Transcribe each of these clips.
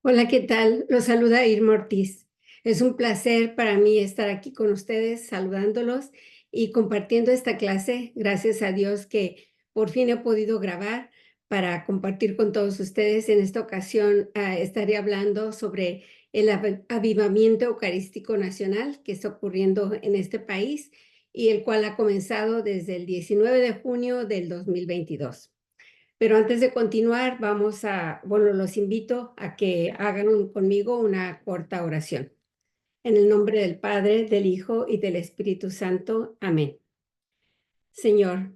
Hola, ¿qué tal? Los saluda Irma Ortiz. Es un placer para mí estar aquí con ustedes, saludándolos y compartiendo esta clase. Gracias a Dios que por fin he podido grabar para compartir con todos ustedes. En esta ocasión estaré hablando sobre el avivamiento eucarístico nacional que está ocurriendo en este país y el cual ha comenzado desde el 19 de junio del 2022. Pero antes de continuar, los invito a que hagan conmigo una corta oración. En el nombre del Padre, del Hijo y del Espíritu Santo. Amén. Señor,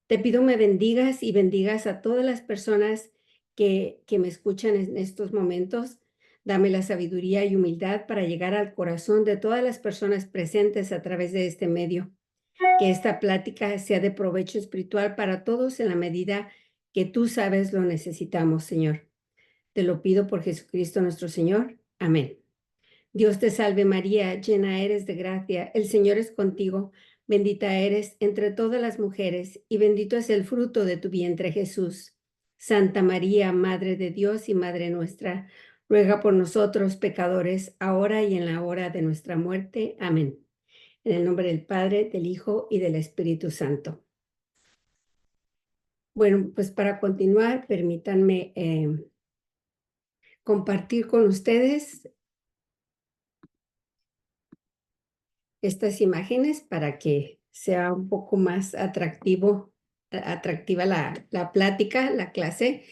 te pido me bendigas y bendigas a todas las personas que me escuchan en estos momentos. Dame la sabiduría y humildad para llegar al corazón de todas las personas presentes a través de este medio. Que esta plática sea de provecho espiritual para todos en la medida que tú sabes lo necesitamos, Señor. Te lo pido por Jesucristo nuestro Señor. Amén. Dios te salve María, llena eres de gracia, el Señor es contigo, bendita eres entre todas las mujeres y bendito es el fruto de tu vientre Jesús. Santa María, Madre de Dios y Madre nuestra, ruega por nosotros pecadores, ahora y en la hora de nuestra muerte. Amén. En el nombre del Padre, del Hijo y del Espíritu Santo. Bueno, pues para continuar, permítanme compartir con ustedes estas imágenes para que sea un poco más atractiva la plática, la clase,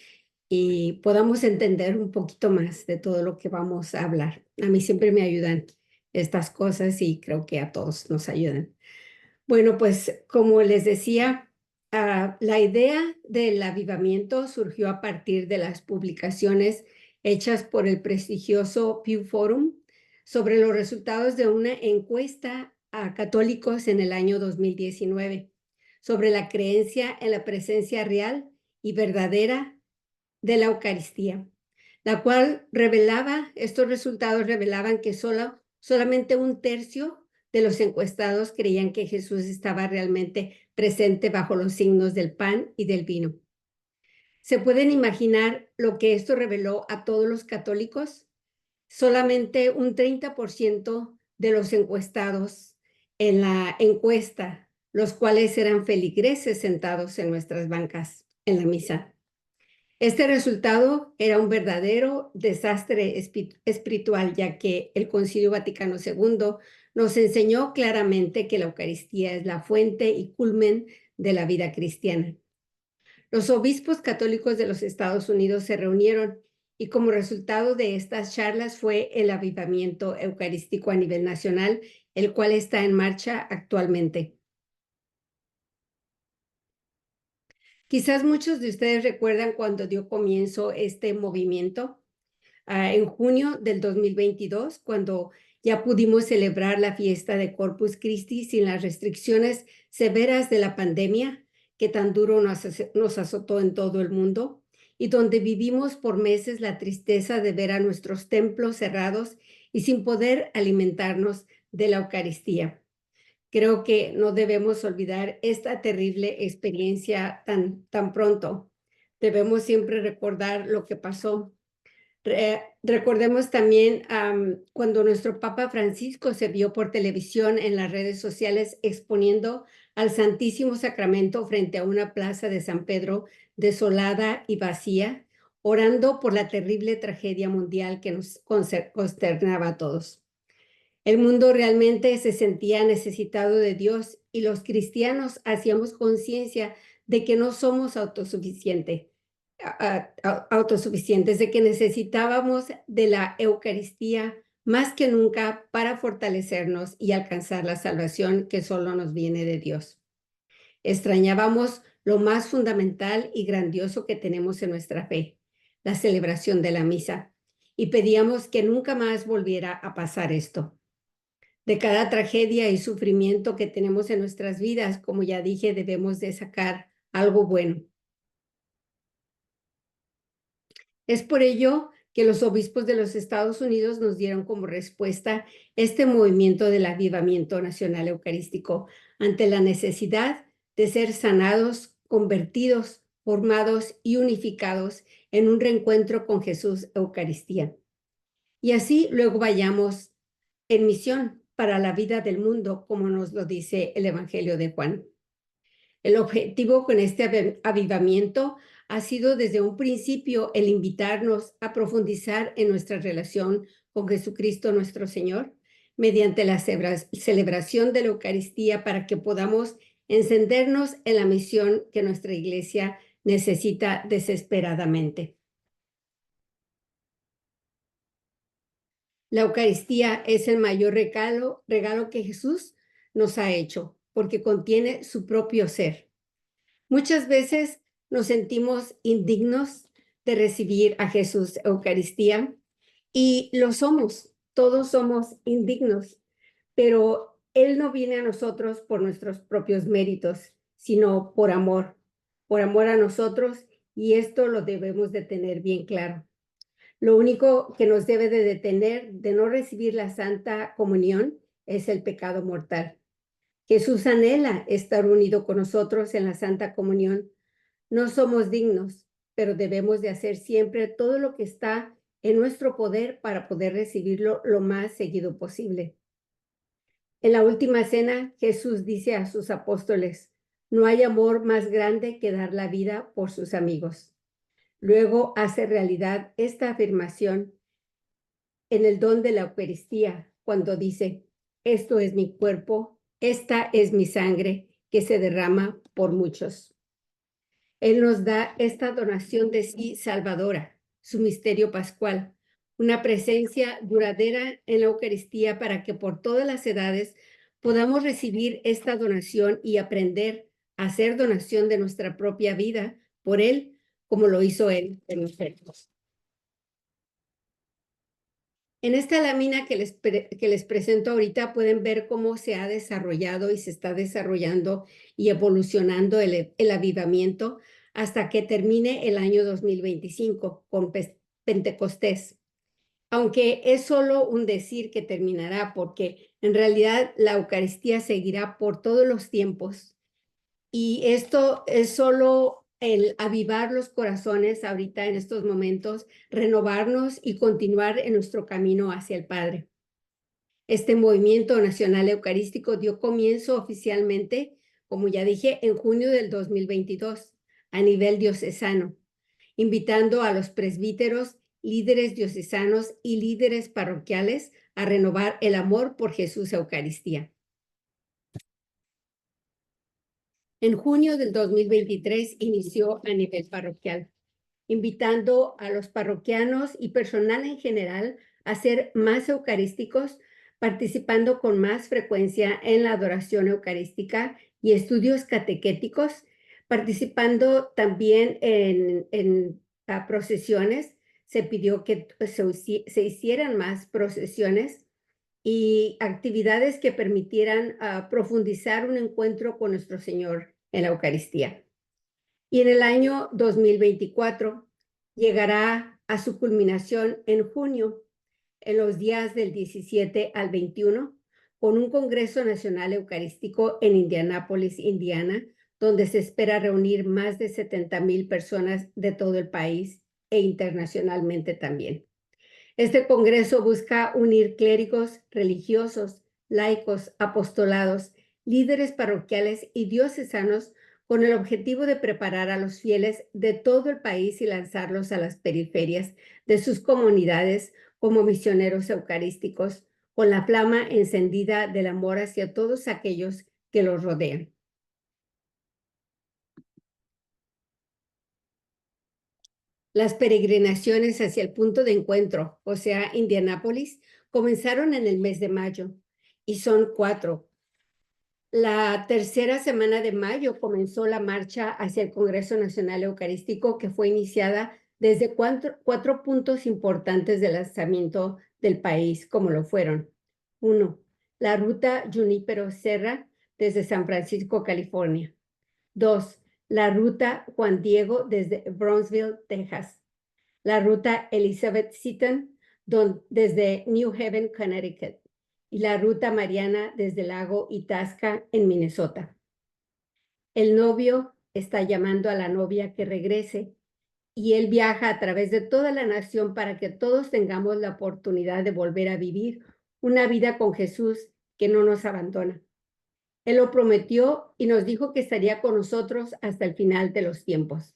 y podamos entender un poquito más de todo lo que vamos a hablar. A mí siempre me ayudan estas cosas y creo que a todos nos ayudan. Bueno, pues como les decía, la idea del avivamiento surgió a partir de las publicaciones hechas por el prestigioso Pew Forum sobre los resultados de una encuesta a católicos en el año 2019 sobre la creencia en la presencia real y verdadera de la Eucaristía, la cual estos resultados revelaban que solamente un tercio de los encuestados creían que Jesús estaba realmente presente bajo los signos del pan y del vino. ¿Se pueden imaginar lo que esto reveló a todos los católicos? Solamente un 30% de los encuestados en la encuesta, los cuales eran feligreses sentados en nuestras bancas en la misa. Este resultado era un verdadero desastre espiritual, ya que el Concilio Vaticano II nos enseñó claramente que la Eucaristía es la fuente y culmen de la vida cristiana. Los obispos católicos de los Estados Unidos se reunieron y como resultado de estas charlas fue el avivamiento eucarístico a nivel nacional, el cual está en marcha actualmente. Quizás muchos de ustedes recuerdan cuando dio comienzo este movimiento, en junio del 2022, cuando ya pudimos celebrar la fiesta de Corpus Christi sin las restricciones severas de la pandemia que tan duro nos azotó en todo el mundo y donde vivimos por meses la tristeza de ver a nuestros templos cerrados y sin poder alimentarnos de la Eucaristía. Creo que no debemos olvidar esta terrible experiencia tan pronto. Debemos siempre recordar lo que pasó. Recordemos también cuando nuestro Papa Francisco se vio por televisión en las redes sociales exponiendo al Santísimo Sacramento frente a una plaza de San Pedro desolada y vacía, orando por la terrible tragedia mundial que nos consternaba a todos. El mundo realmente se sentía necesitado de Dios y los cristianos hacíamos conciencia de que no somos autosuficientes, de que necesitábamos de la Eucaristía más que nunca para fortalecernos y alcanzar la salvación que solo nos viene de Dios. Extrañábamos lo más fundamental y grandioso que tenemos en nuestra fe, la celebración de la misa, y pedíamos que nunca más volviera a pasar esto. De cada tragedia y sufrimiento que tenemos en nuestras vidas, como ya dije, debemos de sacar algo bueno. Es por ello que los obispos de los Estados Unidos nos dieron como respuesta este movimiento del avivamiento nacional eucarístico ante la necesidad de ser sanados, convertidos, formados y unificados en un reencuentro con Jesús Eucaristía. Y así luego vayamos en misión para la vida del mundo, como nos lo dice el Evangelio de Juan. El objetivo con este avivamiento ha sido desde un principio el invitarnos a profundizar en nuestra relación con Jesucristo nuestro Señor mediante la celebración de la Eucaristía para que podamos encendernos en la misión que nuestra iglesia necesita desesperadamente. La Eucaristía es el mayor regalo que Jesús nos ha hecho, porque contiene su propio ser. Muchas veces nos sentimos indignos de recibir a Jesús Eucaristía y lo somos, todos somos indignos, pero Él no viene a nosotros por nuestros propios méritos, sino por amor a nosotros, y esto lo debemos de tener bien claro. Lo único que nos debe de detener de no recibir la Santa Comunión es el pecado mortal. Jesús anhela estar unido con nosotros en la Santa Comunión. No somos dignos, pero debemos de hacer siempre todo lo que está en nuestro poder para poder recibirlo lo más seguido posible. En la última cena, Jesús dice a sus apóstoles, no hay amor más grande que dar la vida por sus amigos. Luego hace realidad esta afirmación en el don de la Eucaristía, cuando dice, esto es mi cuerpo, esta es mi sangre que se derrama por muchos. Él nos da esta donación de sí salvadora, su misterio pascual, una presencia duradera en la Eucaristía para que por todas las edades podamos recibir esta donación y aprender a hacer donación de nuestra propia vida por Él, como lo hizo Él en nosotros. En esta lámina que les presento ahorita pueden ver cómo se ha desarrollado y se está desarrollando y evolucionando el avivamiento hasta que termine el año 2025 con Pentecostés. Aunque es solo un decir que terminará, porque en realidad la Eucaristía seguirá por todos los tiempos. Y esto es solo el avivar los corazones ahorita en estos momentos, renovarnos y continuar en nuestro camino hacia el Padre. Este movimiento nacional eucarístico dio comienzo oficialmente, como ya dije, en junio del 2022 a nivel diocesano, invitando a los presbíteros, líderes diocesanos y líderes parroquiales a renovar el amor por Jesús Eucaristía. En junio del 2023 inició a nivel parroquial, invitando a los parroquianos y personal en general a ser más eucarísticos, participando con más frecuencia en la adoración eucarística y estudios catequéticos, participando también en procesiones. Se pidió que se hicieran más procesiones y actividades que permitieran profundizar un encuentro con nuestro Señor en la Eucaristía. Y en el año 2024 llegará a su culminación en junio, en los días del 17 al 21, con un Congreso Nacional Eucarístico en Indianápolis, Indiana, donde se espera reunir más de 70,000 personas de todo el país e internacionalmente también. Este congreso busca unir clérigos, religiosos, laicos, apostolados, líderes parroquiales y diocesanos con el objetivo de preparar a los fieles de todo el país y lanzarlos a las periferias de sus comunidades como misioneros eucarísticos, con la flama encendida del amor hacia todos aquellos que los rodean. Las peregrinaciones hacia el punto de encuentro, o sea, Indianápolis, comenzaron en el mes de mayo y son 4. La tercera semana de mayo comenzó la marcha hacia el Congreso Nacional Eucarístico, que fue iniciada desde cuatro puntos importantes de lanzamiento del país, como lo fueron. 1. La ruta Junípero Serra desde San Francisco, California. 2. La ruta Juan Diego desde Brownsville, Texas. La ruta Elizabeth Seton desde New Haven, Connecticut. Y la ruta Mariana desde el lago Itasca en Minnesota. El novio está llamando a la novia que regrese y Él viaja a través de toda la nación para que todos tengamos la oportunidad de volver a vivir una vida con Jesús que no nos abandona. Él lo prometió y nos dijo que estaría con nosotros hasta el final de los tiempos.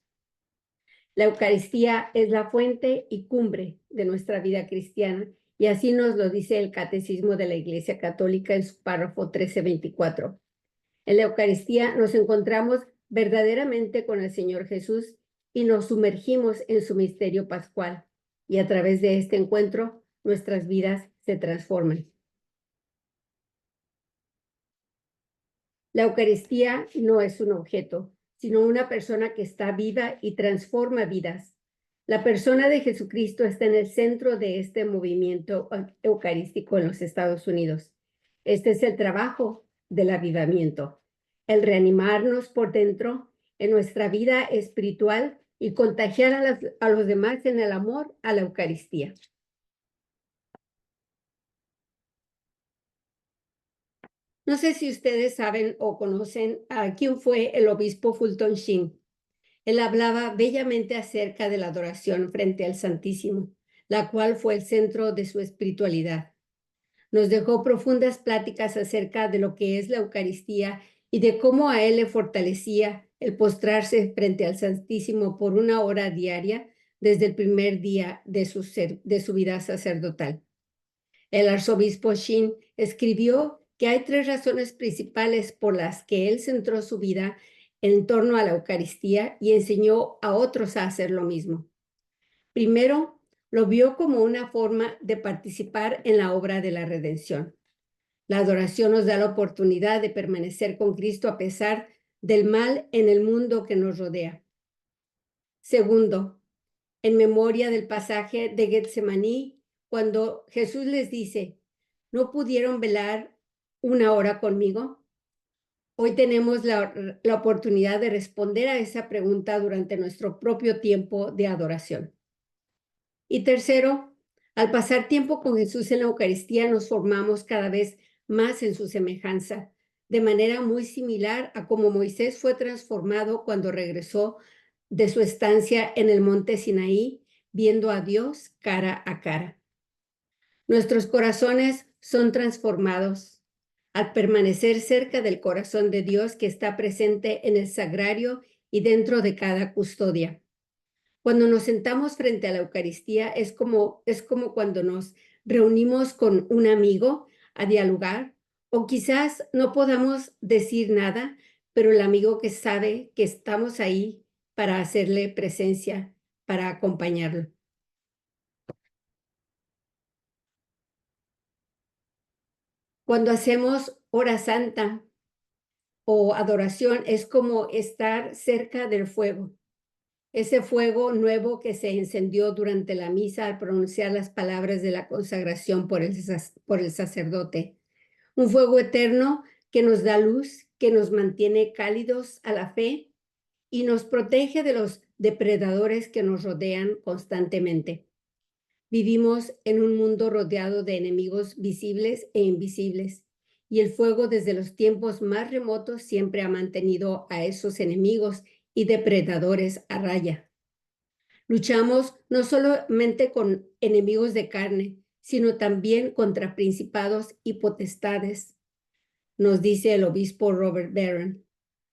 La Eucaristía es la fuente y cumbre de nuestra vida cristiana, y así nos lo dice el Catecismo de la Iglesia Católica en su párrafo 1324. En la Eucaristía nos encontramos verdaderamente con el Señor Jesús y nos sumergimos en su misterio pascual, y a través de este encuentro nuestras vidas se transforman. La Eucaristía no es un objeto, sino una persona que está viva y transforma vidas. La persona de Jesucristo está en el centro de este movimiento eucarístico en los Estados Unidos. Este es el trabajo del avivamiento, el reanimarnos por dentro en nuestra vida espiritual y contagiar a los demás en el amor a la Eucaristía. No sé si ustedes saben o conocen a quién fue el obispo Fulton Sheen. Él hablaba bellamente acerca de la adoración frente al Santísimo, la cual fue el centro de su espiritualidad. Nos dejó profundas pláticas acerca de lo que es la Eucaristía y de cómo a él le fortalecía el postrarse frente al Santísimo por 1 hora diaria desde el primer día de su vida sacerdotal. El arzobispo Sheen escribió que hay 3 razones principales por las que él centró su vida en torno a la Eucaristía y enseñó a otros a hacer lo mismo. Primero, lo vio como una forma de participar en la obra de la redención. La adoración nos da la oportunidad de permanecer con Cristo a pesar del mal en el mundo que nos rodea. Segundo, en memoria del pasaje de Getsemaní, cuando Jesús les dice, ¿no pudieron velar 1 hora conmigo? Hoy tenemos la oportunidad de responder a esa pregunta durante nuestro propio tiempo de adoración. Y tercero, al pasar tiempo con Jesús en la Eucaristía, nos formamos cada vez más en su semejanza, de manera muy similar a como Moisés fue transformado cuando regresó de su estancia en el monte Sinaí, viendo a Dios cara a cara. Nuestros corazones son transformados al permanecer cerca del corazón de Dios que está presente en el sagrario y dentro de cada custodia. Cuando nos sentamos frente a la Eucaristía es como cuando nos reunimos con un amigo a dialogar, o quizás no podamos decir nada, pero el amigo que sabe que estamos ahí para hacerle presencia, para acompañarlo. Cuando hacemos hora santa o adoración es como estar cerca del fuego. Ese fuego nuevo que se encendió durante la misa al pronunciar las palabras de la consagración por el sacerdote. Un fuego eterno que nos da luz, que nos mantiene cálidos a la fe y nos protege de los depredadores que nos rodean constantemente. Vivimos en un mundo rodeado de enemigos visibles e invisibles, y el fuego desde los tiempos más remotos siempre ha mantenido a esos enemigos y depredadores a raya. Luchamos no solamente con enemigos de carne, sino también contra principados y potestades, nos dice el obispo Robert Barron.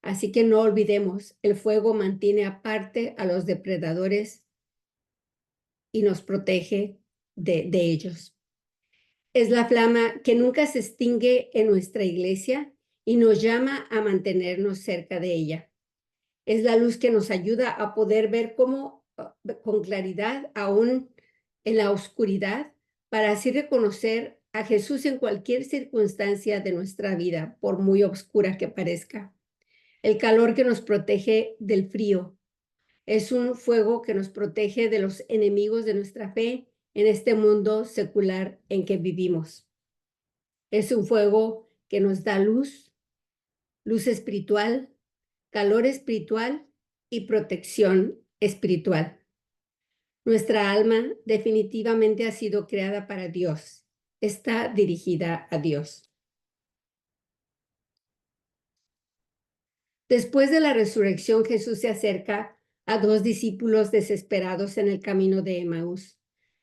Así que no olvidemos, el fuego mantiene aparte a los depredadores y nos protege de ellos. Es la flama que nunca se extingue en nuestra iglesia y nos llama a mantenernos cerca de ella. Es la luz que nos ayuda a poder ver con claridad, aún en la oscuridad, para así reconocer a Jesús en cualquier circunstancia de nuestra vida, por muy oscura que parezca. El calor que nos protege del frío. Es un fuego que nos protege de los enemigos de nuestra fe en este mundo secular en que vivimos. Es un fuego que nos da luz, luz espiritual, calor espiritual y protección espiritual. Nuestra alma definitivamente ha sido creada para Dios. Está dirigida a Dios. Después de la resurrección, Jesús se acerca a dos discípulos desesperados en el camino de Emaús.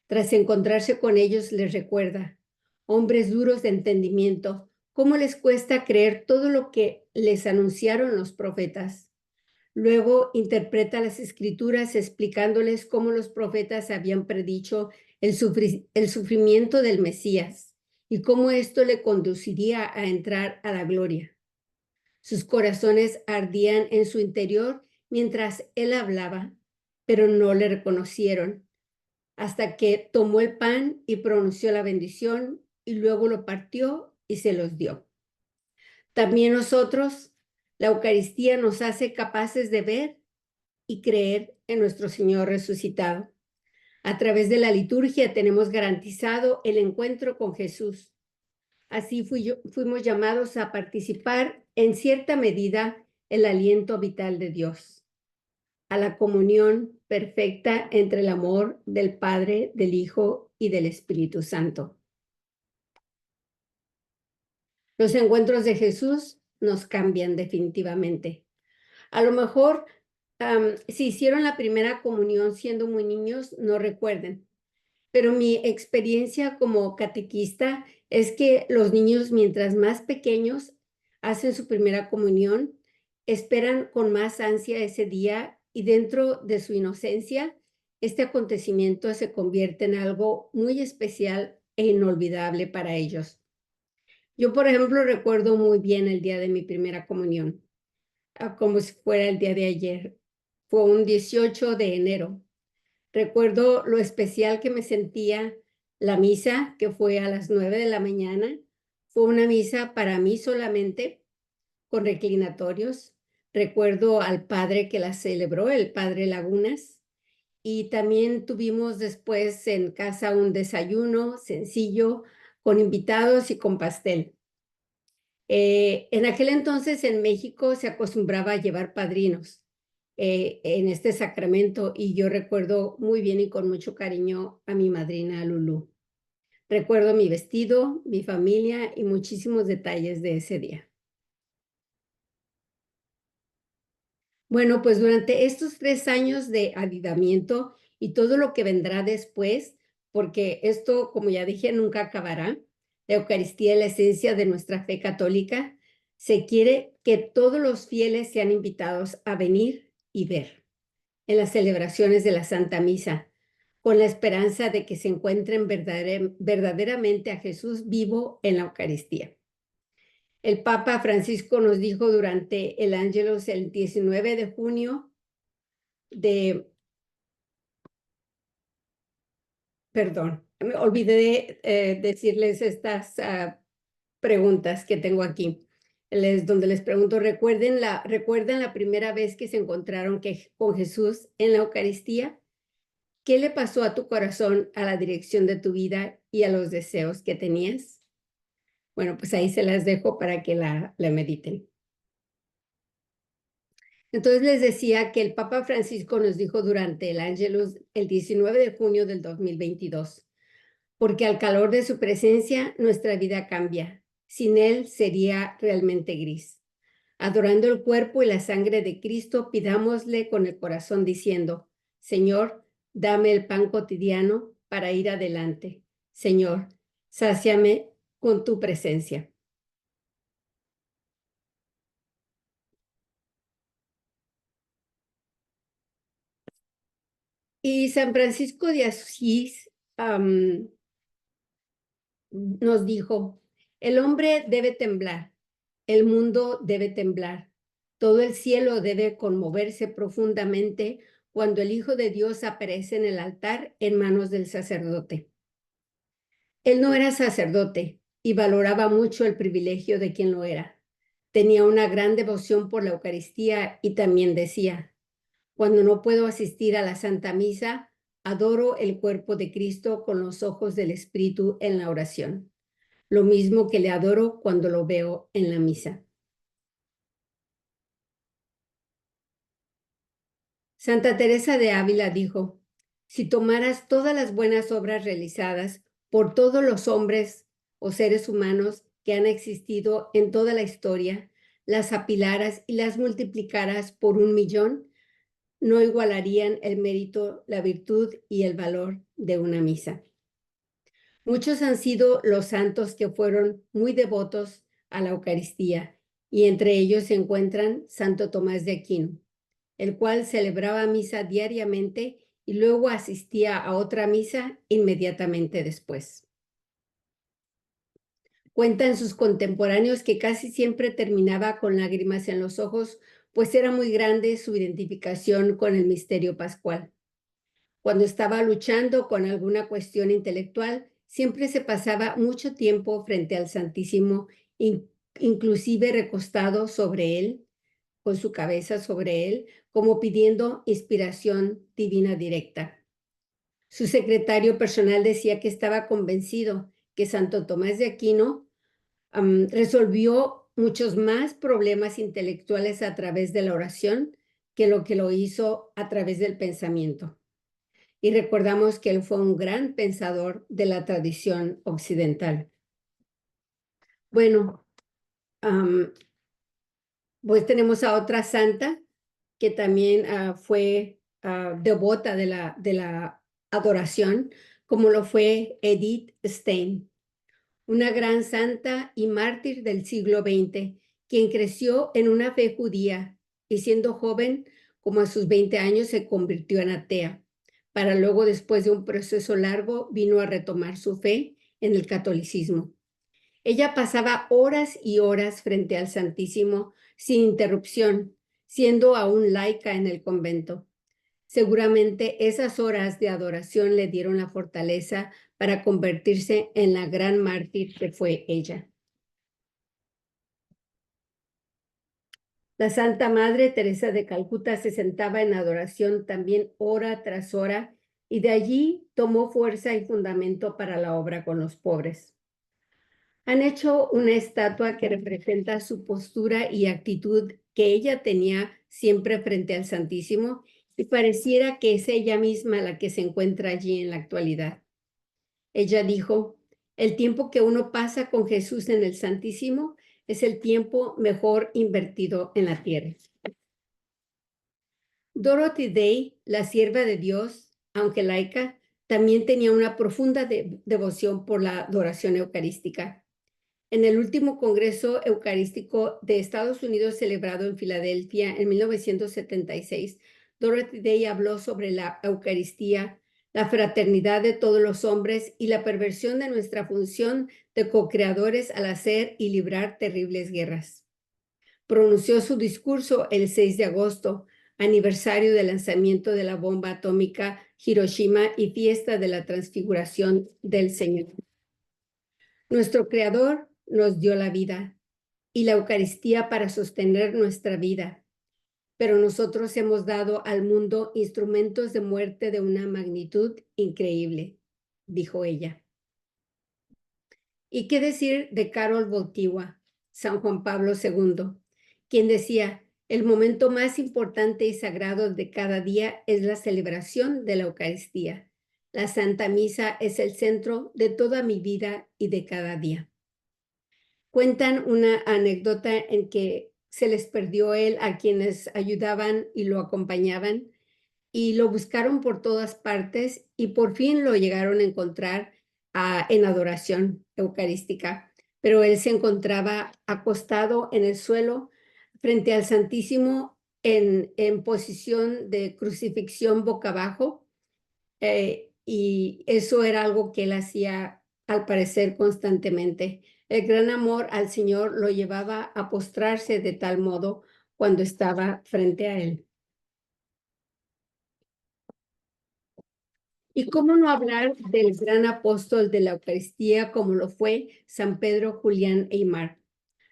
Tras encontrarse con ellos, les recuerda, hombres duros de entendimiento, ¿cómo les cuesta creer todo lo que les anunciaron los profetas? Luego interpreta las escrituras explicándoles cómo los profetas habían predicho el sufrimiento del Mesías y cómo esto le conduciría a entrar a la gloria. Sus corazones ardían en su interior mientras él hablaba, pero no le reconocieron, hasta que tomó el pan y pronunció la bendición y luego lo partió y se los dio. También nosotros, la Eucaristía nos hace capaces de ver y creer en nuestro Señor resucitado. A través de la liturgia tenemos garantizado el encuentro con Jesús. Así fuimos llamados a participar en cierta medida el aliento vital de Dios, a la comunión perfecta entre el amor del Padre, del Hijo y del Espíritu Santo. Los encuentros de Jesús nos cambian definitivamente. A lo mejor, si hicieron la primera comunión siendo muy niños, no recuerden, pero mi experiencia como catequista es que los niños, mientras más pequeños hacen su primera comunión, esperan con más ansia ese día y dentro de su inocencia, este acontecimiento se convierte en algo muy especial e inolvidable para ellos. Yo, por ejemplo, recuerdo muy bien el día de mi primera comunión, como si fuera el día de ayer. Fue un 18 de enero. Recuerdo lo especial que me sentía la misa, que fue a las 9 de la mañana. Fue una misa para mí solamente, con reclinatorios. Recuerdo al padre que la celebró, el padre Lagunas, y también tuvimos después en casa un desayuno sencillo, con invitados y con pastel. En aquel entonces en México se acostumbraba a llevar padrinos en este sacramento y yo recuerdo muy bien y con mucho cariño a mi madrina Lulú. Recuerdo mi vestido, mi familia y muchísimos detalles de ese día. Bueno, pues durante estos 3 años de avivamiento y todo lo que vendrá después, porque esto, como ya dije, nunca acabará, la Eucaristía es la esencia de nuestra fe católica, se quiere que todos los fieles sean invitados a venir y ver en las celebraciones de la Santa Misa, con la esperanza de que se encuentren verdaderamente a Jesús vivo en la Eucaristía. El Papa Francisco nos dijo durante el Ángelus el 19 de junio perdón, me olvidé de decirles estas preguntas que tengo aquí, donde les pregunto, ¿recuerdan la primera vez que se encontraron con Jesús en la Eucaristía? ¿Qué le pasó a tu corazón, a la dirección de tu vida y a los deseos que tenías? Bueno, pues ahí se las dejo para que la mediten. Entonces les decía que el Papa Francisco nos dijo durante el Ángelus el 19 de junio del 2022, porque al calor de su presencia nuestra vida cambia. Sin él sería realmente gris. Adorando el cuerpo y la sangre de Cristo, pidámosle con el corazón diciendo, Señor, dame el pan cotidiano para ir adelante. Señor, sáciame con tu presencia. Y San Francisco de Asís nos dijo, el hombre debe temblar, el mundo debe temblar, todo el cielo debe conmoverse profundamente cuando el Hijo de Dios aparece en el altar en manos del sacerdote. Él no era sacerdote y valoraba mucho el privilegio de quien lo era. Tenía una gran devoción por la Eucaristía y también decía, cuando no puedo asistir a la Santa Misa, adoro el cuerpo de Cristo con los ojos del Espíritu en la oración, lo mismo que le adoro cuando lo veo en la misa. Santa Teresa de Ávila dijo, si tomaras todas las buenas obras realizadas por todos los hombres o seres humanos que han existido en toda la historia, las apilaras y las multiplicaras por 1.000.000, no igualarían el mérito, la virtud y el valor de una misa. Muchos han sido los santos que fueron muy devotos a la Eucaristía, y entre ellos se encuentran Santo Tomás de Aquino, el cual celebraba misa diariamente y luego asistía a otra misa inmediatamente después. Cuentan sus contemporáneos que casi siempre terminaba con lágrimas en los ojos, pues era muy grande su identificación con el misterio pascual. Cuando estaba luchando con alguna cuestión intelectual, siempre se pasaba mucho tiempo frente al Santísimo, inclusive recostado sobre él, con su cabeza sobre él, como pidiendo inspiración divina directa. Su secretario personal decía que estaba convencido que Santo Tomás de Aquino resolvió muchos más problemas intelectuales a través de la oración que lo hizo a través del pensamiento. Y recordamos que él fue un gran pensador de la tradición occidental. Bueno, pues tenemos a otra santa que también fue devota de la adoración, como lo fue Edith Stein, una gran santa y mártir del siglo XX, quien creció en una fe judía y siendo joven, como a sus 20 años, se convirtió en atea, para luego, después de un proceso largo, vino a retomar su fe en el catolicismo. Ella pasaba horas y horas frente al Santísimo sin interrupción, siendo aún laica en el convento. Seguramente esas horas de adoración le dieron la fortaleza para convertirse en la gran mártir que fue ella. La Santa Madre Teresa de Calcuta se sentaba en adoración también hora tras hora y de allí tomó fuerza y fundamento para la obra con los pobres. Han hecho una estatua que representa su postura y actitud que ella tenía siempre frente al Santísimo y pareciera que es ella misma la que se encuentra allí en la actualidad. Ella dijo, el tiempo que uno pasa con Jesús en el Santísimo es el tiempo mejor invertido en la tierra. Dorothy Day, la sierva de Dios, aunque laica, también tenía una profunda devoción por la adoración eucarística. En el último Congreso Eucarístico de Estados Unidos celebrado en Filadelfia en 1976, Dorothy Day habló sobre la Eucaristía, la fraternidad de todos los hombres y la perversión de nuestra función de co-creadores al hacer y librar terribles guerras. Pronunció su discurso el 6 de agosto, aniversario del lanzamiento de la bomba atómica Hiroshima y fiesta de la transfiguración del Señor. Nuestro Creador nos dio la vida y la Eucaristía para sostener nuestra vida, pero nosotros hemos dado al mundo instrumentos de muerte de una magnitud increíble, dijo ella. ¿Y qué decir de Karol Wojtyła, San Juan Pablo II, quien decía, el momento más importante y sagrado de cada día es la celebración de la Eucaristía. La Santa Misa es el centro de toda mi vida y de cada día. Cuentan una anécdota en que se les perdió él a quienes ayudaban y lo acompañaban y lo buscaron por todas partes y por fin lo llegaron a encontrar en adoración eucarística, pero él se encontraba acostado en el suelo frente al Santísimo en posición de crucifixión boca abajo, y eso era algo que él hacía al parecer constantemente. El gran amor al Señor lo llevaba a postrarse de tal modo cuando estaba frente a él. ¿Y cómo no hablar del gran apóstol de la Eucaristía como lo fue San Pedro Julián Aymar,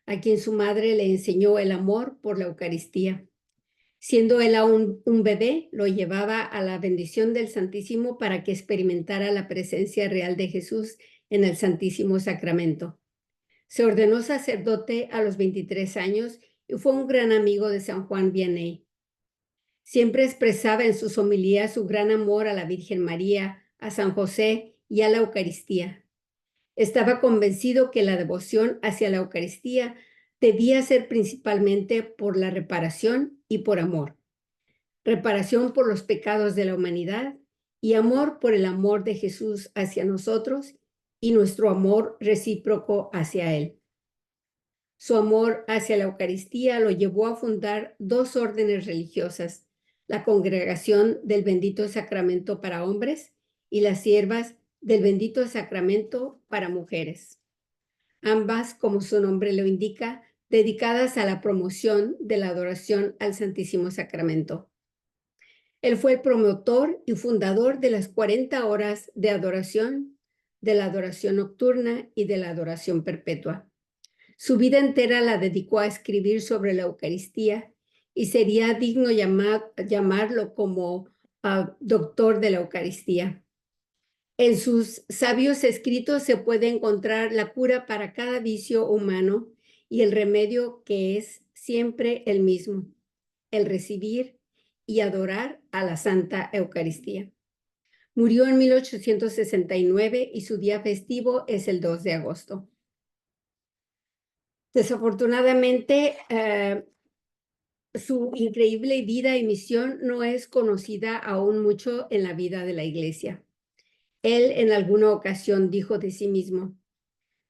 a quien su madre le enseñó el amor por la Eucaristía? Siendo él aún un bebé, lo llevaba a la bendición del Santísimo para que experimentara la presencia real de Jesús en el Santísimo Sacramento. Se ordenó sacerdote a los 23 años y fue un gran amigo de San Juan Vianney. Siempre expresaba en sus homilías su gran amor a la Virgen María, a San José y a la Eucaristía. Estaba convencido que la devoción hacia la Eucaristía debía ser principalmente por la reparación y por amor. reparación por los pecados de la humanidad y amor por el amor de Jesús hacia nosotros y nuestro amor recíproco hacia Él. Su amor hacia la Eucaristía lo llevó a fundar dos órdenes religiosas, la Congregación del Bendito Sacramento para hombres y las Siervas del Bendito Sacramento para mujeres. Ambas, como su nombre lo indica, dedicadas a la promoción de la adoración al Santísimo Sacramento. Él fue el promotor y fundador de las 40 horas de adoración, de la adoración nocturna y de la adoración perpetua. Su vida entera la dedicó a escribir sobre la Eucaristía y sería digno llamarlo como doctor de la Eucaristía. En sus sabios escritos se puede encontrar la cura para cada vicio humano y el remedio que es siempre el mismo, el recibir y adorar a la Santa Eucaristía. Murió en 1869 y su día festivo es el 2 de agosto. Desafortunadamente, su increíble vida y misión no es conocida aún mucho en la vida de la Iglesia. Él en alguna ocasión dijo de sí mismo: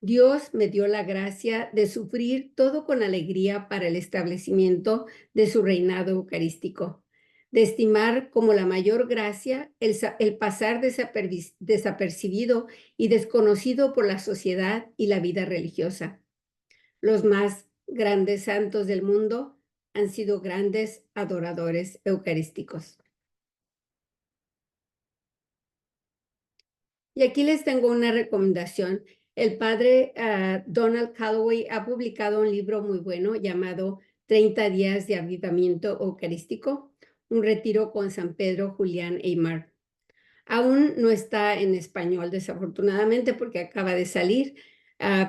Dios me dio la gracia de sufrir todo con alegría para el establecimiento de su reinado eucarístico, de estimar como la mayor gracia el pasar desapercibido y desconocido por la sociedad y la vida religiosa. Los más grandes santos del mundo han sido grandes adoradores eucarísticos. Y aquí les tengo una recomendación. El padre Donald Calloway ha publicado un libro muy bueno llamado 30 días de avivamiento eucarístico, un retiro con San Pedro, Julián e Aymar. Aún no está en español, desafortunadamente, porque acaba de salir,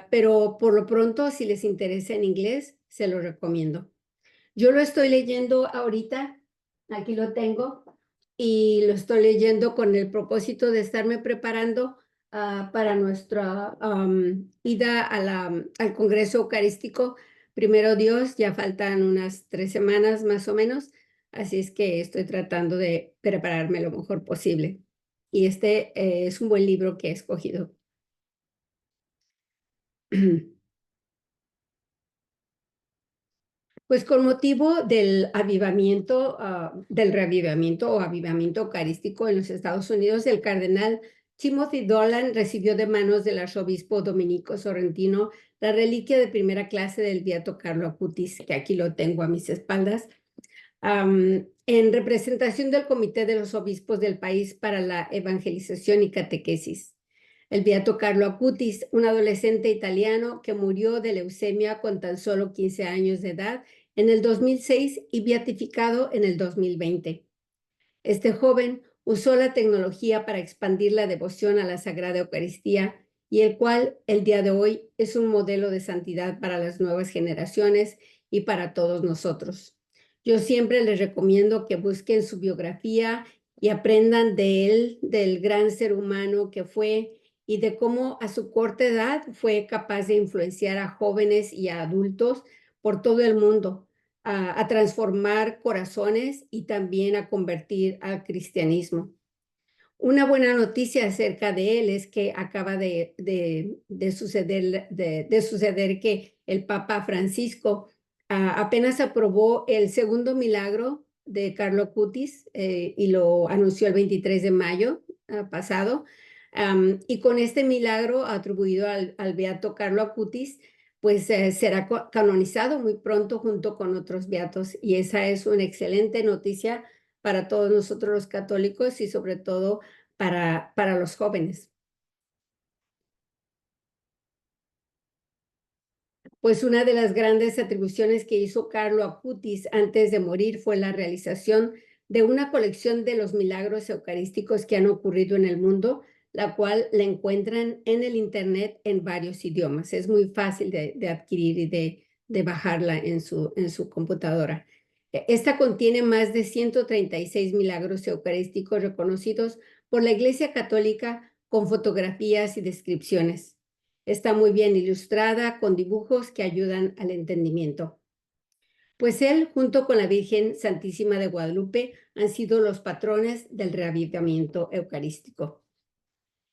pero por lo pronto, si les interesa en inglés, se lo recomiendo. Yo lo estoy leyendo ahorita, aquí lo tengo, y lo estoy leyendo con el propósito de estarme preparando para nuestra ida al Congreso Eucarístico. Primero Dios, ya faltan unas 3 semanas más o menos, así es que estoy tratando de prepararme lo mejor posible. Y este es un buen libro que he escogido. Pues con motivo del avivamiento, del reavivamiento o avivamiento eucarístico en los Estados Unidos, el cardenal Timothy Dolan recibió de manos del arzobispo Domenico Sorrentino la reliquia de primera clase del beato Carlo Acutis, que aquí lo tengo a mis espaldas, en representación del Comité de los Obispos del país para la Evangelización y Catequesis. El beato Carlo Acutis, un adolescente italiano que murió de leucemia con tan solo 15 años de edad en el 2006 y beatificado en el 2020. Este joven usó la tecnología para expandir la devoción a la Sagrada Eucaristía y el cual el día de hoy es un modelo de santidad para las nuevas generaciones y para todos nosotros. Yo siempre les recomiendo que busquen su biografía y aprendan de él, del gran ser humano que fue y de cómo a su corta edad fue capaz de influenciar a jóvenes y a adultos por todo el mundo, a transformar corazones y también a convertir al cristianismo. Una buena noticia acerca de él es que acaba de suceder que el Papa Francisco apenas aprobó el segundo milagro de Carlo Acutis y lo anunció el 23 de mayo pasado. Y con este milagro atribuido al beato Carlo Acutis, pues será canonizado muy pronto junto con otros beatos. Y esa es una excelente noticia para todos nosotros los católicos y sobre todo para los jóvenes. Pues una de las grandes atribuciones que hizo Carlo Acutis antes de morir fue la realización de una colección de los milagros eucarísticos que han ocurrido en el mundo, la cual la encuentran en el internet en varios idiomas. Es muy fácil de adquirir y de bajarla en su computadora. Esta contiene más de 136 milagros eucarísticos reconocidos por la Iglesia Católica con fotografías y descripciones. Está muy bien ilustrada con dibujos que ayudan al entendimiento. Pues él, junto con la Virgen Santísima de Guadalupe, han sido los patrones del reavivamiento eucarístico.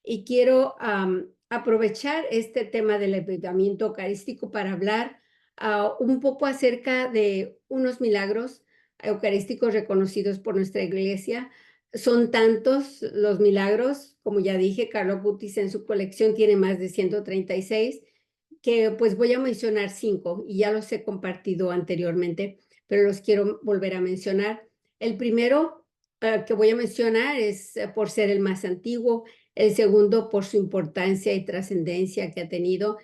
Y quiero aprovechar este tema del avivamiento eucarístico para hablar un poco acerca de unos milagros eucarísticos reconocidos por nuestra iglesia. Son tantos los milagros, como ya dije, Carlo Acutis en su colección tiene más de 136, que pues voy a mencionar 5 y ya los he compartido anteriormente, pero los quiero volver a mencionar. El primero que voy a mencionar es por ser el más antiguo, el segundo por su importancia y trascendencia que ha tenido.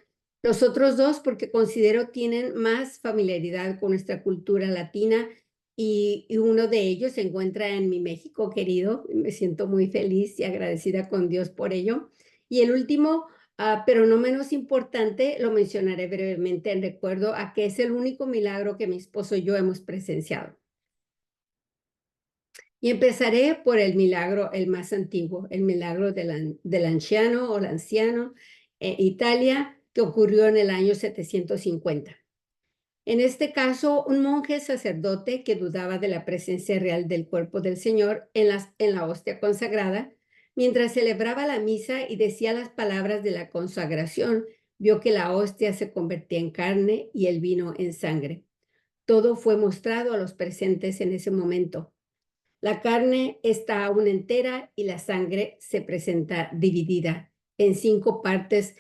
Los otros dos porque considero tienen más familiaridad con nuestra cultura latina y uno de ellos se encuentra en mi México querido. Me siento muy feliz y agradecida con Dios por ello. Y el último, pero no menos importante, lo mencionaré brevemente en recuerdo a que es el único milagro que mi esposo y yo hemos presenciado. Y empezaré por el milagro, el más antiguo, el milagro del anciano o la anciano Italia, que ocurrió en el año 750. En este caso, un monje sacerdote que dudaba de la presencia real del cuerpo del Señor en la hostia consagrada, mientras celebraba la misa y decía las palabras de la consagración, vio que la hostia se convertía en carne y el vino en sangre. Todo fue mostrado a los presentes en ese momento. La carne está aún entera y la sangre se presenta dividida en 5 partes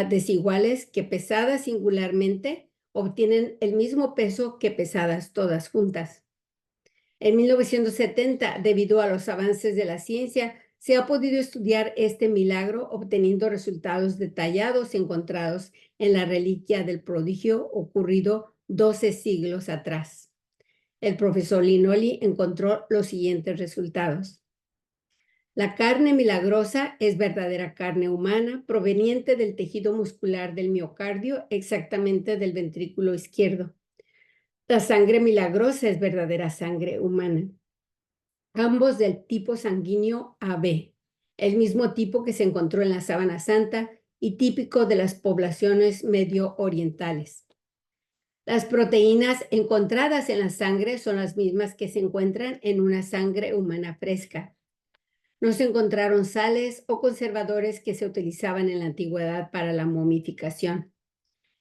desiguales que pesadas singularmente obtienen el mismo peso que pesadas todas juntas. En 1970, debido a los avances de la ciencia, se ha podido estudiar este milagro obteniendo resultados detallados encontrados en la reliquia del prodigio ocurrido 12 siglos atrás. El profesor Linoli encontró los siguientes resultados. La carne milagrosa es verdadera carne humana proveniente del tejido muscular del miocardio, exactamente del ventrículo izquierdo. La sangre milagrosa es verdadera sangre humana, ambos del tipo sanguíneo AB, el mismo tipo que se encontró en la Sábana Santa y típico de las poblaciones medio orientales. Las proteínas encontradas en la sangre son las mismas que se encuentran en una sangre humana fresca. No se encontraron sales o conservadores que se utilizaban en la antigüedad para la momificación.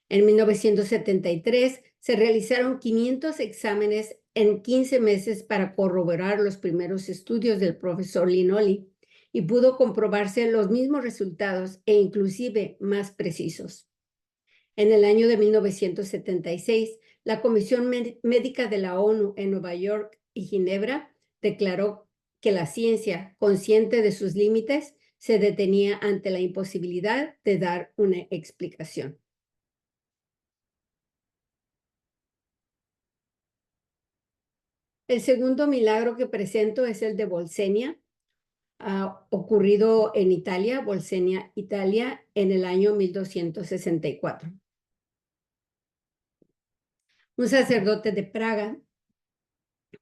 En 1973 se realizaron 500 exámenes en 15 meses para corroborar los primeros estudios del profesor Linoli y pudo comprobarse los mismos resultados e inclusive más precisos. En el año de 1976, la Comisión Médica de la ONU en Nueva York y Ginebra declaró que la ciencia, consciente de sus límites, se detenía ante la imposibilidad de dar una explicación. El segundo milagro que presento es el de Bolsenia, ocurrido en Italia, Bolsenia, Italia, en el año 1264. Un sacerdote de Praga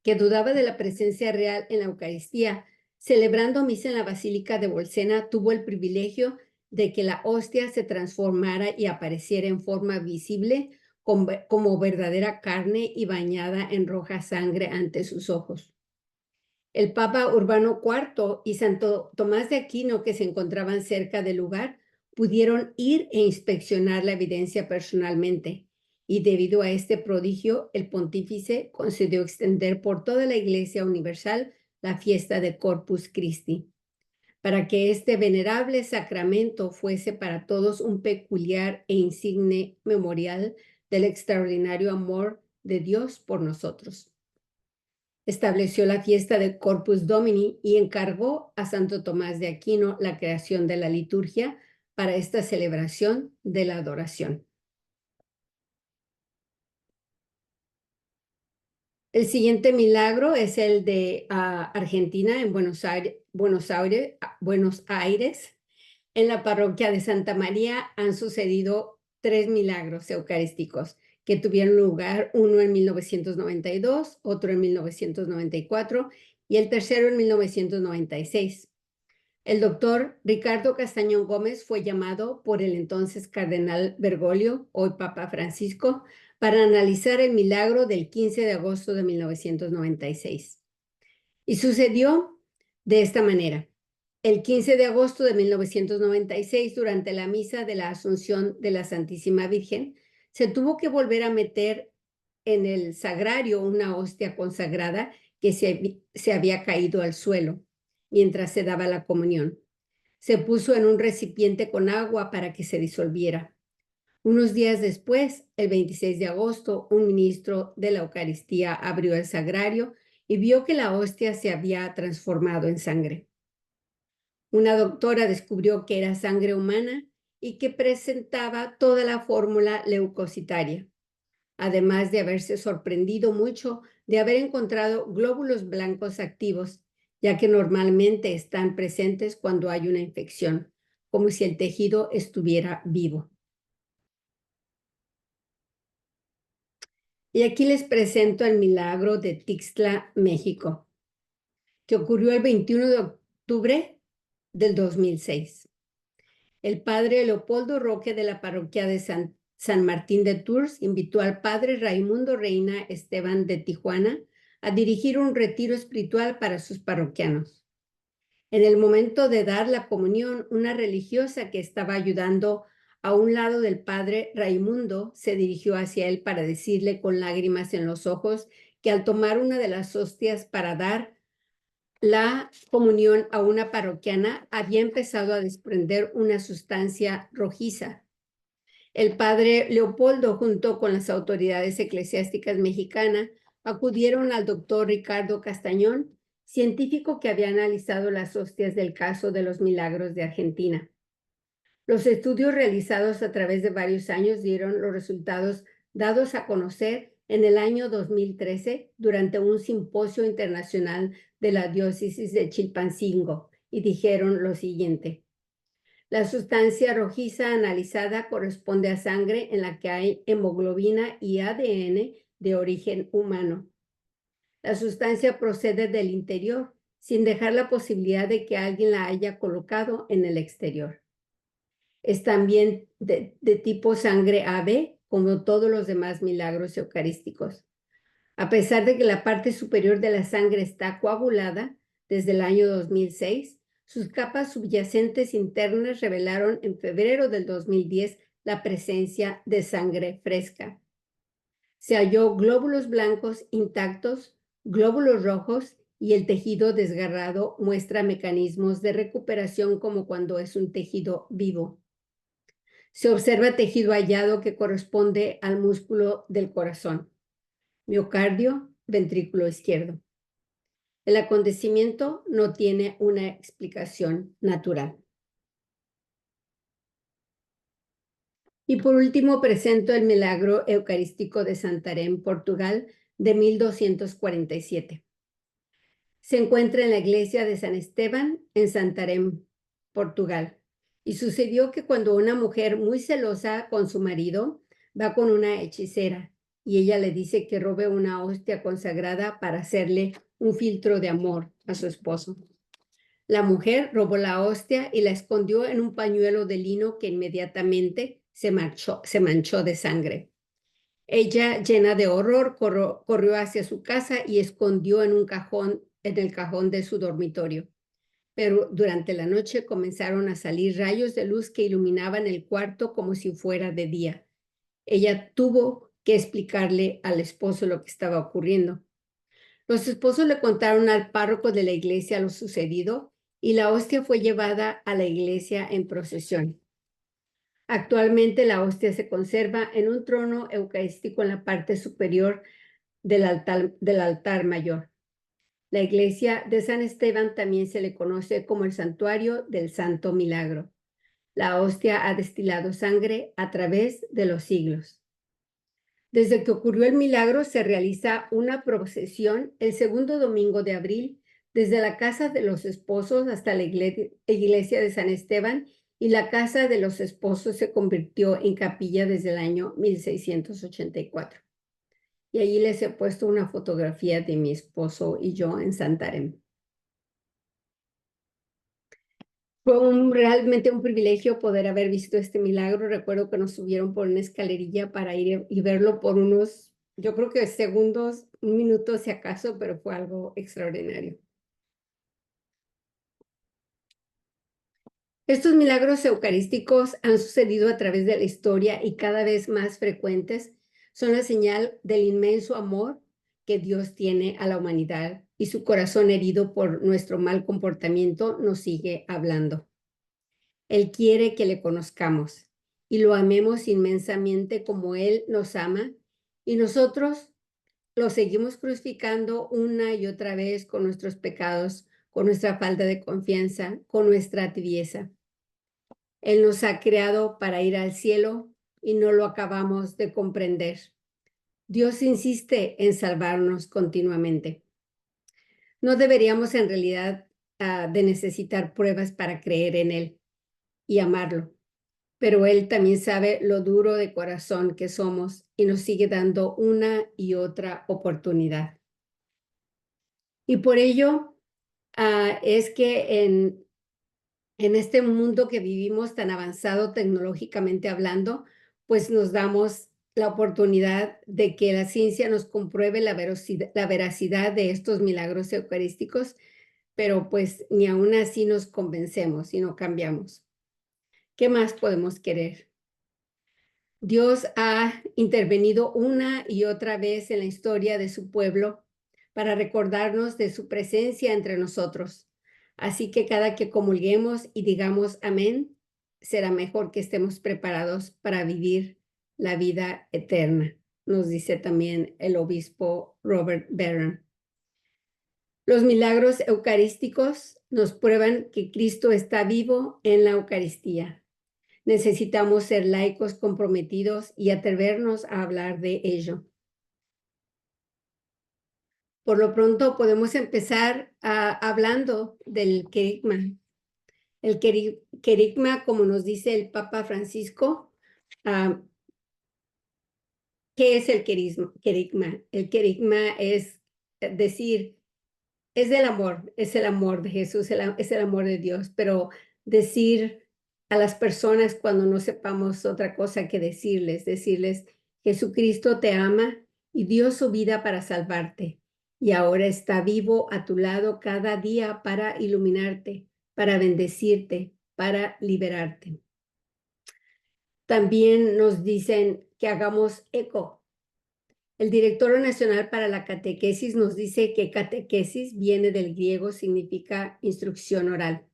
que dudaba de la presencia real en la Eucaristía, celebrando misa en la Basílica de Bolsena, tuvo el privilegio de que la hostia se transformara y apareciera en forma visible como verdadera carne y bañada en roja sangre ante sus ojos. El Papa Urbano IV y Santo Tomás de Aquino, que se encontraban cerca del lugar, pudieron ir e inspeccionar la evidencia personalmente. Y debido a este prodigio, el pontífice concedió extender por toda la Iglesia Universal la fiesta de Corpus Christi, para que este venerable sacramento fuese para todos un peculiar e insigne memorial del extraordinario amor de Dios por nosotros. Estableció la fiesta de Corpus Domini y encargó a Santo Tomás de Aquino la creación de la liturgia para esta celebración de la adoración. El siguiente milagro es el de Argentina, en Buenos Aires. En la parroquia de Santa María han sucedido 3 milagros eucarísticos que tuvieron lugar, uno en 1992, otro en 1994 y el tercero en 1996. El doctor Ricardo Castañón Gómez fue llamado por el entonces cardenal Bergoglio, hoy Papa Francisco, para analizar el milagro del 15 de agosto de 1996. Y sucedió de esta manera. El 15 de agosto de 1996, durante la misa de la Asunción de la Santísima Virgen, se tuvo que volver a meter en el sagrario una hostia consagrada que se había caído al suelo mientras se daba la comunión. Se puso en un recipiente con agua para que se disolviera. Unos días después, el 26 de agosto, un ministro de la Eucaristía abrió el sagrario y vio que la hostia se había transformado en sangre. Una doctora descubrió que era sangre humana y que presentaba toda la fórmula leucocitaria, además de haberse sorprendido mucho de haber encontrado glóbulos blancos activos, ya que normalmente están presentes cuando hay una infección, como si el tejido estuviera vivo. Y aquí les presento el milagro de Tixtla, México, que ocurrió el 21 de octubre del 2006. El padre Leopoldo Roque de la parroquia de San Martín de Tours invitó al padre Raimundo Reina Esteban de Tijuana a dirigir un retiro espiritual para sus parroquianos. En el momento de dar la comunión, una religiosa que estaba ayudando a un lado del padre Raimundo se dirigió hacia él para decirle con lágrimas en los ojos que al tomar una de las hostias para dar la comunión a una parroquiana había empezado a desprender una sustancia rojiza. El padre Leopoldo, junto con las autoridades eclesiásticas mexicanas, acudieron al doctor Ricardo Castañón, científico que había analizado las hostias del caso de los milagros de Argentina. Los estudios realizados a través de varios años dieron los resultados dados a conocer en el año 2013 durante un simposio internacional de la diócesis de Chilpancingo y dijeron lo siguiente: la sustancia rojiza analizada corresponde a sangre en la que hay hemoglobina y ADN de origen humano. La sustancia procede del interior, sin dejar la posibilidad de que alguien la haya colocado en el exterior. Es también de tipo sangre AB, como todos los demás milagros eucarísticos. A pesar de que la parte superior de la sangre está coagulada desde el año 2006, sus capas subyacentes internas revelaron en febrero del 2010 la presencia de sangre fresca. Se halló glóbulos blancos intactos, glóbulos rojos y el tejido desgarrado muestra mecanismos de recuperación como cuando es un tejido vivo. Se observa tejido hallado que corresponde al músculo del corazón, miocardio, ventrículo izquierdo. El acontecimiento no tiene una explicación natural. Y por último, presento el milagro eucarístico de Santarém, Portugal, de 1247. Se encuentra en la iglesia de San Esteban, en Santarém, Portugal. Y sucedió que cuando una mujer muy celosa con su marido va con una hechicera y ella le dice que robe una hostia consagrada para hacerle un filtro de amor a su esposo. La mujer robó la hostia y la escondió en un pañuelo de lino que inmediatamente se manchó de sangre. Ella, llena de horror, corrió hacia su casa y escondió en el cajón de su dormitorio. Pero durante la noche comenzaron a salir rayos de luz que iluminaban el cuarto como si fuera de día. Ella tuvo que explicarle al esposo lo que estaba ocurriendo. Los esposos le contaron al párroco de la iglesia lo sucedido y la hostia fue llevada a la iglesia en procesión. Actualmente la hostia se conserva en un trono eucarístico en la parte superior del altar mayor. La iglesia de San Esteban también se le conoce como el santuario del Santo Milagro. La hostia ha destilado sangre a través de los siglos. Desde que ocurrió el milagro se realiza una procesión el segundo domingo de abril desde la casa de los esposos hasta la iglesia de San Esteban, y la casa de los esposos se convirtió en capilla desde el año 1684. Y allí les he puesto una fotografía de mi esposo y yo en Santarém. Fue realmente un privilegio poder haber visto este milagro. Recuerdo que nos subieron por una escalerilla para ir y verlo por unos, yo creo que segundos, un minuto si acaso, pero fue algo extraordinario. Estos milagros eucarísticos han sucedido a través de la historia y cada vez más frecuentes son la señal del inmenso amor que Dios tiene a la humanidad y su corazón herido por nuestro mal comportamiento nos sigue hablando. Él quiere que le conozcamos y lo amemos inmensamente como Él nos ama y nosotros lo seguimos crucificando una y otra vez con nuestros pecados, con nuestra falta de confianza, con nuestra tibieza. Él nos ha creado para ir al cielo y no lo acabamos de comprender. Dios insiste en salvarnos continuamente. No deberíamos en realidad de necesitar pruebas para creer en Él y amarlo, pero Él también sabe lo duro de corazón que somos y nos sigue dando una y otra oportunidad. Y por ello es que en este mundo que vivimos tan avanzado tecnológicamente hablando, pues nos damos la oportunidad de que la ciencia nos compruebe la veracidad de estos milagros eucarísticos, pero pues ni aún así nos convencemos y no cambiamos. ¿Qué más podemos querer? Dios ha intervenido una y otra vez en la historia de su pueblo para recordarnos de su presencia entre nosotros. Así que cada que comulguemos y digamos amén, será mejor que estemos preparados para vivir la vida eterna, nos dice también el obispo Robert Barron. Los milagros eucarísticos nos prueban que Cristo está vivo en la Eucaristía. Necesitamos ser laicos comprometidos y atrevernos a hablar de ello. Por lo pronto podemos empezar hablando del querigma. El querigma, como nos dice el Papa Francisco, ¿qué es el querigma? El querigma es decir, es del amor, es el amor de Jesús, es el amor de Dios, pero decir a las personas cuando no sepamos otra cosa que decirles, Jesucristo te ama y dio su vida para salvarte y ahora está vivo a tu lado cada día para iluminarte, para bendecirte, para liberarte. También nos dicen que hagamos eco. El director nacional para la catequesis nos dice que catequesis viene del griego, significa instrucción oral.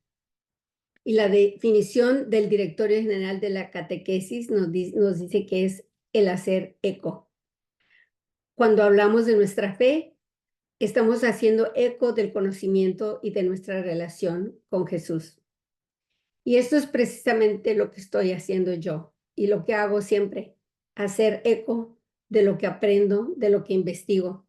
Y la definición del directorio general de la catequesis nos dice que es el hacer eco. Cuando hablamos de nuestra fe, estamos haciendo eco del conocimiento y de nuestra relación con Jesús. Y esto es precisamente lo que estoy haciendo yo y lo que hago siempre, hacer eco de lo que aprendo, de lo que investigo.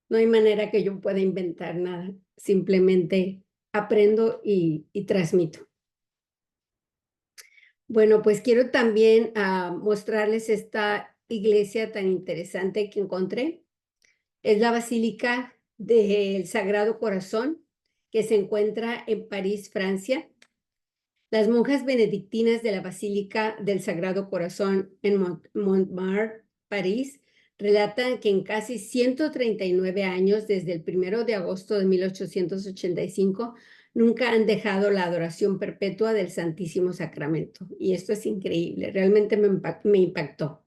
No hay manera que yo pueda inventar nada, simplemente aprendo y transmito. Bueno, pues quiero también mostrarles esta iglesia tan interesante que encontré. Es la Basílica del Sagrado Corazón, que se encuentra en París, Francia. Las monjas benedictinas de la Basílica del Sagrado Corazón en Montmartre, París, relatan que en casi 139 años, desde el 1 de agosto de 1885, nunca han dejado la adoración perpetua del Santísimo Sacramento. Y esto es increíble, realmente me impactó.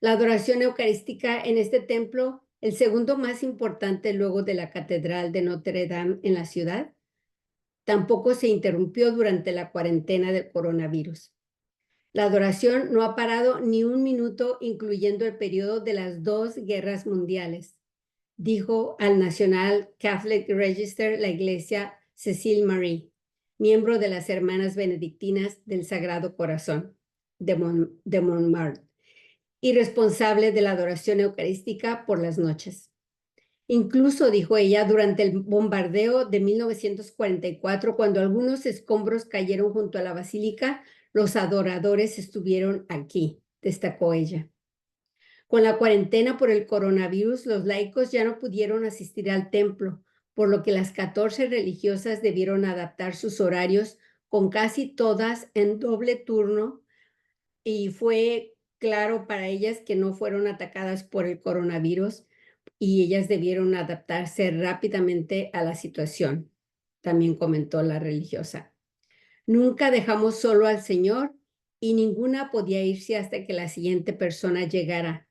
La adoración eucarística en este templo, el segundo más importante luego de la Catedral de Notre Dame en la ciudad, tampoco se interrumpió durante la cuarentena del coronavirus. La adoración no ha parado ni un minuto, incluyendo el periodo de las 2 guerras mundiales, dijo al National Catholic Register la iglesia Cecile Marie, miembro de las Hermanas Benedictinas del Sagrado Corazón de Montmartre y responsable de la adoración eucarística por las noches. Incluso, dijo ella, durante el bombardeo de 1944, cuando algunos escombros cayeron junto a la basílica, los adoradores estuvieron aquí, destacó ella. Con la cuarentena por el coronavirus, los laicos ya no pudieron asistir al templo, por lo que las 14 religiosas debieron adaptar sus horarios, con casi todas en doble turno, y fue claro para ellas que no fueron atacadas por el coronavirus y ellas debieron adaptarse rápidamente a la situación, también comentó la religiosa. Nunca dejamos solo al Señor y ninguna podía irse hasta que la siguiente persona llegara,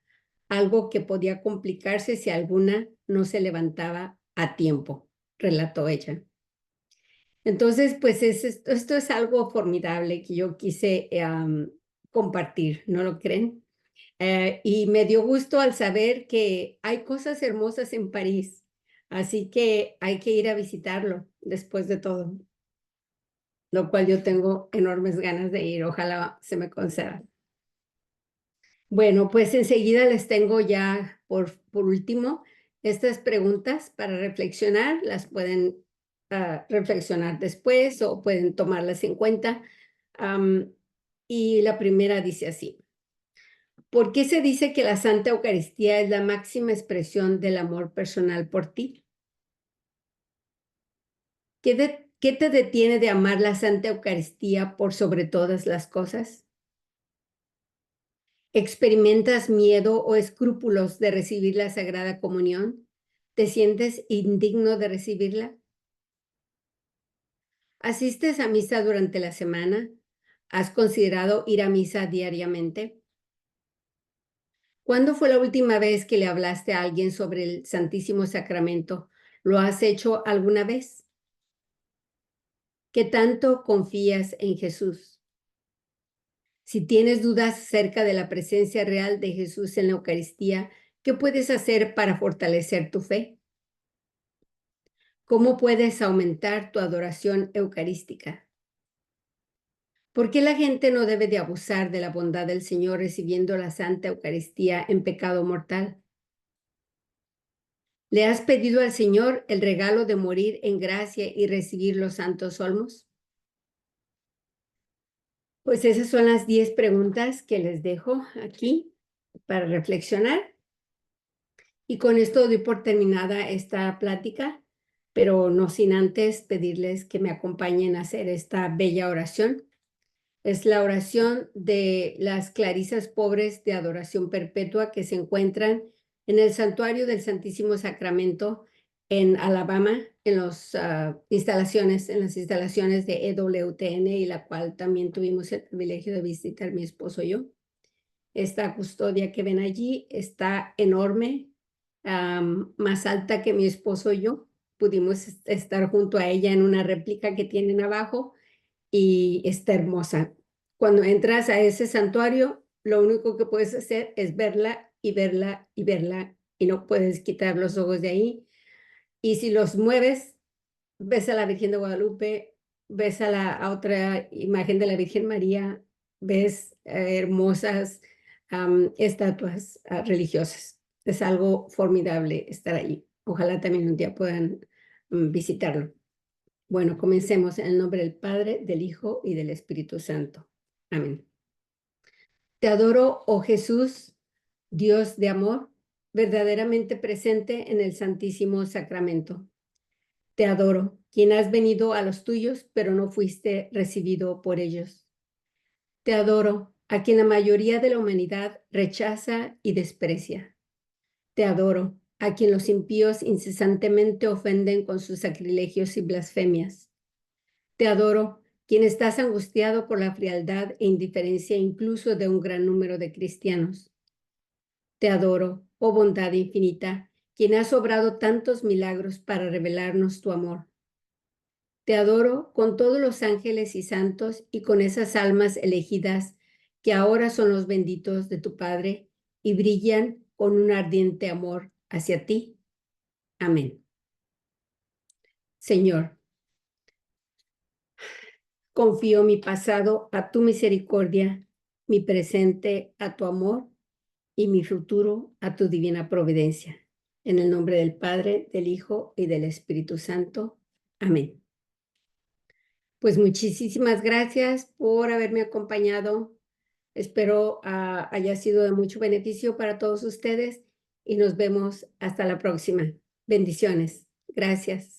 algo que podía complicarse si alguna no se levantaba a tiempo, relató ella. Entonces, pues esto es algo formidable que yo quise compartir, ¿no lo creen? Y me dio gusto al saber que hay cosas hermosas en París, así que hay que ir a visitarlo después de todo, lo cual yo tengo enormes ganas de ir, ojalá se me conceda. Bueno, pues enseguida les tengo ya por último estas preguntas para reflexionar, las pueden reflexionar después o pueden tomarlas en cuenta. Y la primera dice así. ¿Por qué se dice que la Santa Eucaristía es la máxima expresión del amor personal por ti? ¿Qué te detiene de amar la Santa Eucaristía por sobre todas las cosas? ¿Experimentas miedo o escrúpulos de recibir la Sagrada Comunión? ¿Te sientes indigno de recibirla? ¿Asistes a misa durante la semana? ¿Has considerado ir a misa diariamente? ¿Cuándo fue la última vez que le hablaste a alguien sobre el Santísimo Sacramento? ¿Lo has hecho alguna vez? ¿Qué tanto confías en Jesús? Si tienes dudas acerca de la presencia real de Jesús en la Eucaristía, ¿qué puedes hacer para fortalecer tu fe? ¿Cómo puedes aumentar tu adoración eucarística? ¿Por qué la gente no debe de abusar de la bondad del Señor recibiendo la Santa Eucaristía en pecado mortal? ¿Le has pedido al Señor el regalo de morir en gracia y recibir los santos olmos? Pues esas son las 10 preguntas que les dejo aquí para reflexionar. Y con esto doy por terminada esta plática, pero no sin antes pedirles que me acompañen a hacer esta bella oración. Es la oración de las clarisas pobres de adoración perpetua que se encuentran en el santuario del Santísimo Sacramento en Alabama, en las instalaciones de EWTN, y la cual también tuvimos el privilegio de visitar mi esposo y yo. Esta custodia que ven allí está enorme, más alta que mi esposo y yo. Pudimos estar junto a ella en una réplica que tienen abajo y está hermosa. Cuando entras a ese santuario, lo único que puedes hacer es verla y verla y verla y no puedes quitar los ojos de ahí. Y si los mueves, ves a la Virgen de Guadalupe, ves a otra imagen de la Virgen María, ves hermosas estatuas religiosas. Es algo formidable estar allí. Ojalá también un día puedan visitarlo. Bueno, comencemos en el nombre del Padre, del Hijo y del Espíritu Santo. Amén. Te adoro, oh Jesús, Dios de amor, verdaderamente presente en el Santísimo Sacramento. Te adoro, quien has venido a los tuyos, pero no fuiste recibido por ellos. Te adoro, a quien la mayoría de la humanidad rechaza y desprecia. Te adoro, a quien los impíos incesantemente ofenden con sus sacrilegios y blasfemias. Te adoro, quien estás angustiado por la frialdad e indiferencia incluso de un gran número de cristianos. Te adoro, oh bondad infinita, quien has obrado tantos milagros para revelarnos tu amor. Te adoro con todos los ángeles y santos y con esas almas elegidas que ahora son los benditos de tu Padre y brillan con un ardiente amor hacia ti. Amén. Señor, confío mi pasado a tu misericordia, mi presente a tu amor y mi futuro a tu divina providencia. En el nombre del Padre, del Hijo y del Espíritu Santo. Amén. Pues muchísimas gracias por haberme acompañado. Espero haya sido de mucho beneficio para todos ustedes y nos vemos hasta la próxima. Bendiciones. Gracias.